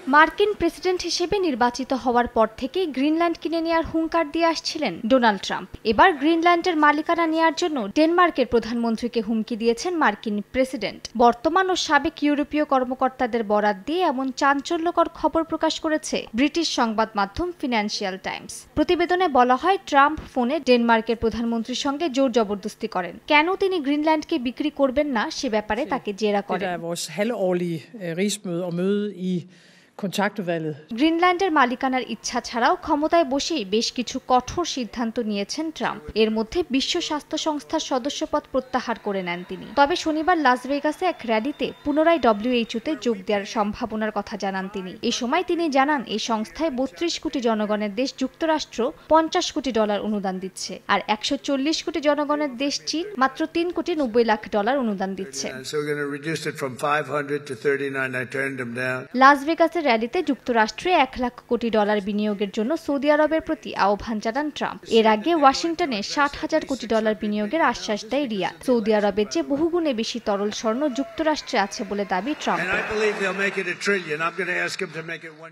মার্কিন প্রেসিডেন্ট হিসেবে নির্বাচিত হওয়ার পর থেকেই গ্রিনল্যান্ড কিনে নেওয়ার হুঙ্কার দিয়ে আসছিলেন ডোনাল্ড ট্রাম্প। এবার গ্রিনল্যান্ডের মালিকানা নেওয়ার জন্য ডেনমার্কের প্রধানমন্ত্রীকে হুমকি দিয়েছেন মার্কিন প্রেসিডেন্ট। বর্তমান ও সাবেক ইউরোপীয় কর্মকর্তাদের বরাত দিয়ে এমন চাঞ্চল্যকর খবর প্রকাশ করেছে ব্রিটিশ সংবাদ মাধ্যম ফিনান্সিয়াল টাইমস। প্রতিবেদনে বলা হয়, ট্রাম্প ফোনে ডেনমার্কের প্রধানমন্ত্রীর সঙ্গে জোর জবরদস্তি করেন। কেন তিনি গ্রিনল্যান্ডকে বিক্রি করবেন না সে ব্যাপারে তাকে জেরা করেন। গ্রিনল্যান্ডের মালিকানার ইচ্ছা ছাড়াও ক্ষমতায় বসেই বেশ কিছু কঠোর সিদ্ধান্ত নিয়েছেন ট্রাম্প। এর মধ্যে বিশ্ব স্বাস্থ্য সংস্থার সদস্যপদ প্রত্যাহার করে নেন তিনি। তবে শনিবার লাস ভেগাসে এক র্যালিতে পুনরায় WHO-তে যোগ দেওয়ার সম্ভাবনার কথা জানান তিনি। এই সময় তিনি জানান, এই সংস্থায় 32 কোটি জনগণের দেশ যুক্তরাষ্ট্র $50 কোটি অনুদান দিচ্ছে, আর 140 কোটি জনগণের দেশ চীন মাত্র $3.90 লাখ অনুদান দিচ্ছে। লাস ভেগাসের র্যালিতে যুক্তরাষ্ট্রে $1 লাখ কোটি বিনিয়োগের জন্য সৌদি আরবের প্রতি আহ্বান জানান ট্রাম্প। এর আগে ওয়াশিংটনে $60,000 কোটি বিনিয়োগের আশ্বাস দেয় রিয়াদ। সৌদি আরবের চেয়ে বহুগুণে বেশি তরল স্বর্ণ যুক্তরাষ্ট্রে আছে বলে দাবি ট্রাম্প।